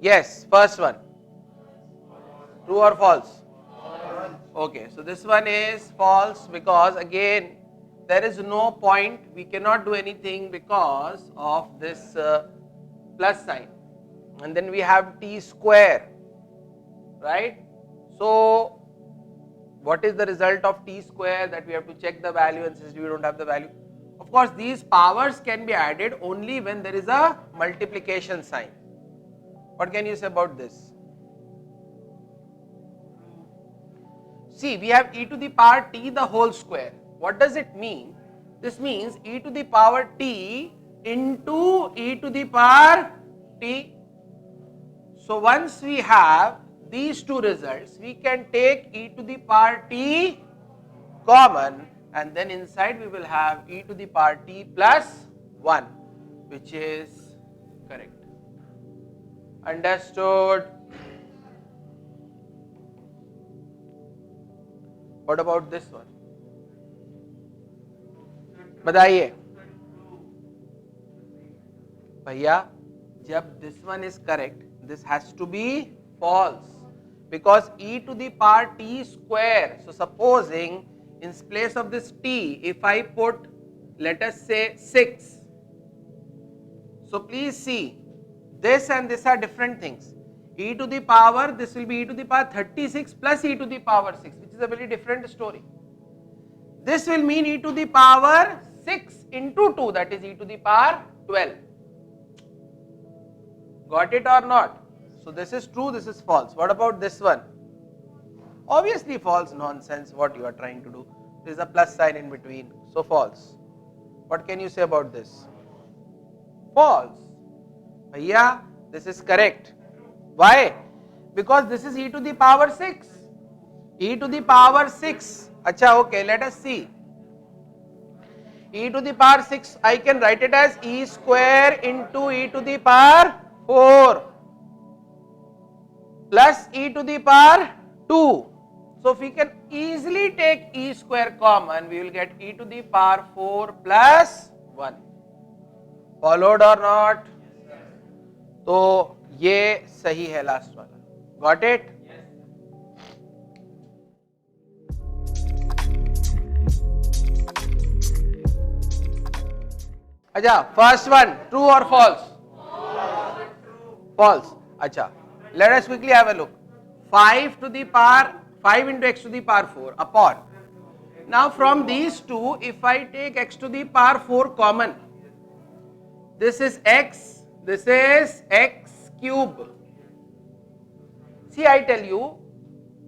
Yes, first one. True or false? Okay, so this one is false because again there is no point, we cannot do anything because of this plus sign, and then we have t square, right? So what is the result of t square? That we have to check the value, and since we don't have the value, of course these powers can be added only when there is a multiplication sign. What can you say about this? See, we have e to the power t the whole square. What does it mean? This means e to the power t into e to the power t. So once we have these two results, we can take e to the power t common, and then inside we will have e to the power t plus 1, which is correct. Understood? What about this one? बताइए भैया, जब this one is correct, this has to be false because e to the power t square. So supposing in place of this t, if I put, let us say 6. So please see, this and this are different things. E to the power, this will be e to the power 36 plus e to the power 6, which is a very different story. This will mean e to the power 6 into 2, that is e to the power 12. Got it or not? So this is true, this is false. What about this one? Obviously false, nonsense, what you are trying to do. There is a plus sign in between, so false. What can you say about this? False. Bhaiya, this is correct. Why? Because this is e to the power 6. E to the power 6. Acha, okay, let us see. E to the power 6, I can write it as e square into e to the power 4 plus e to the power 2. So if we can easily take e square common, we will get e to the power 4 plus 1. Followed or not? तो ये सही है last वाला. Got it? अच्छा, first one, true or false? False. अच्छा, let us quickly have a look. 5 to the power 5 into x to the power 4 upon. Now from these two, if I take x to the power 4 common, this is x, this is x cube. See, I tell you,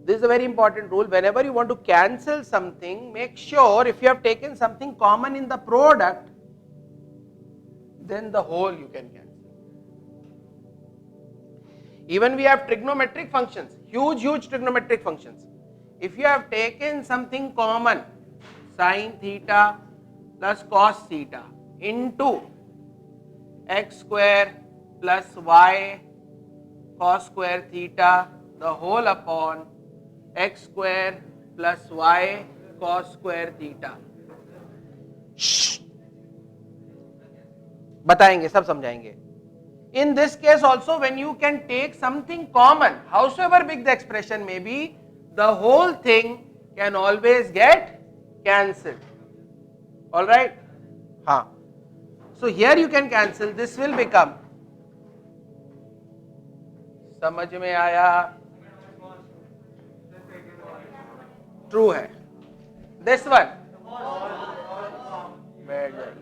this is a very important rule. Whenever you want to cancel something, make sure if you have taken something common in the product, then the whole you can cancel. Even we have trigonometric functions, huge trigonometric functions. If you have taken something common, sin theta plus cos theta into x square plus y cos square theta, the whole upon x square plus y cos square theta. बताएंगे, सब समझाएंगे. In this case also, when you can take something common, howsoever big the expression may be, the whole thing can always get cancelled. Alright? हाँ. So here you can cancel, this will become, समझ में आया? True है. This one. बैठ जाइए.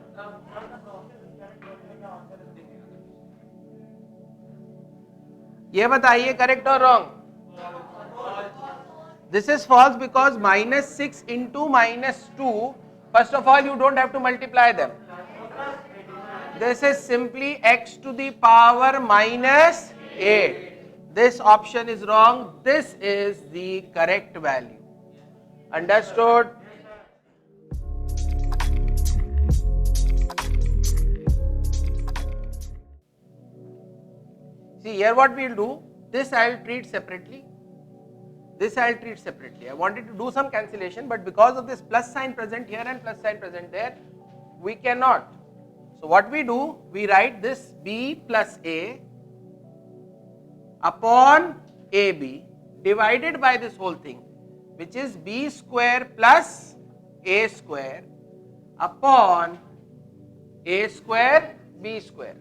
ये बताइए correct और wrong? This is false because minus 6 into minus 2, first of all you don't have to multiply them. This is simply x to the power minus 8. This option is wrong. This is the correct value. Understood? See, here what we will do, this I will treat separately. This I will treat separately. I wanted to do some cancellation, but because of this plus sign present here and plus sign present there, we cannot. So what we do, we write this b plus a upon AB divided by this whole thing, which is B square plus A square upon A square B square.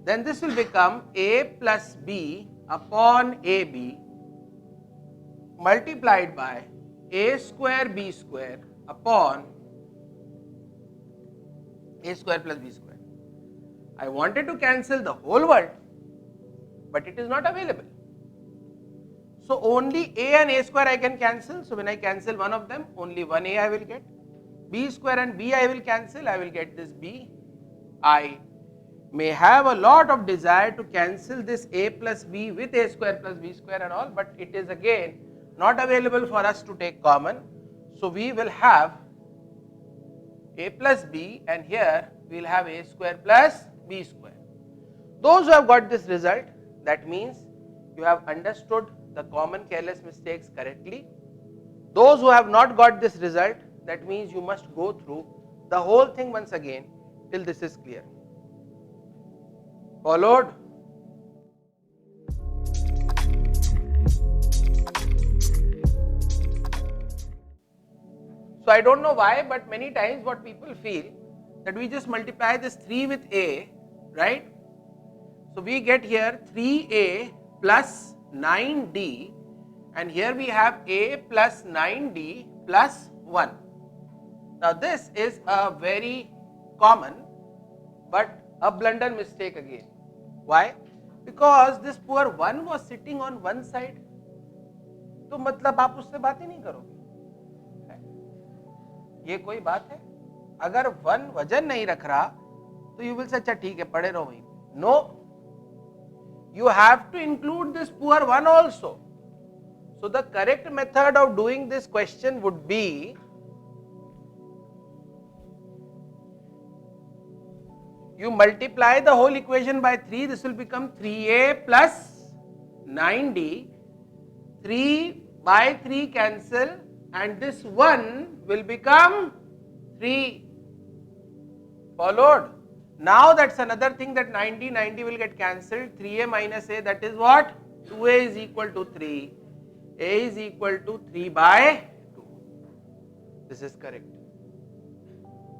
Then this will become A plus B upon AB multiplied by A square B square upon A square plus B square. I wanted to cancel the whole world, but it is not available. So only A and A square I can cancel. So when I cancel one of them, only one A I will get. B square and B I will cancel, I will get this B. I may have a lot of desire to cancel this A plus B with A square plus B square and all, but it is again not available for us to take common. So we will have A plus B, and here we will have A square plus B square. Those who have got this result, that means you have understood the common careless mistakes correctly. Those who have not got this result, that means you must go through the whole thing once again till this is clear. Followed? So I don't know why, but many times what people feel that we just multiply this 3 with A, right? So we get here 3A plus 9D, and here we have A plus 9D plus 1. Now this is a very common but a blunder mistake again. Why? Because this poor 1 was sitting on one side. तो मतलब आप उससे बात ही नहीं करोगे, ये कोई बात है? अगर 1 वजन नहीं रख रहा तो you will say अच्छा ठीक है पड़े रहो वहीं. No, you have to include this poor 1 also. So the correct method of doing this question would be you multiply the whole equation by 3, this will become 3A plus 9D, 3 by 3 cancel, and this 1 will become 3. Followed? Now that's another thing, that 90 will get cancelled, 3A minus A, that is what? 2A is equal to 3, A is equal to 3 by 2. This is correct.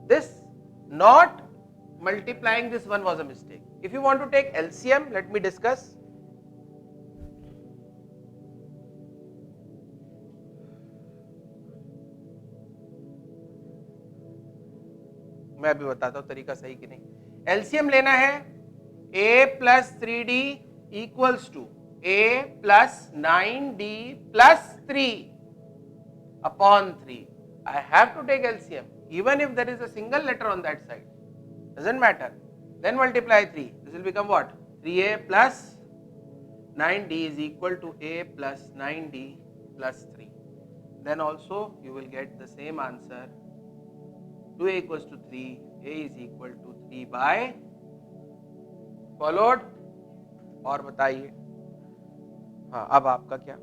This not multiplying this 1 was a mistake. If you want to take LCM, let me discuss. मैं अभी बताता हूँ तरीका सही कि नहीं. LCM लेना है A plus 3D equals to A plus 9D plus 3 upon 3. I have to take LCM even if there is a single letter on that side. Doesn't matter. Then multiply 3. This will become what? 3A plus 9D is equal to A plus 9D plus 3. Then also you will get the same answer. 2A equals to 3, A is equal to 3 by. Followed? और बताइए. हाँ, अब आपका क्या?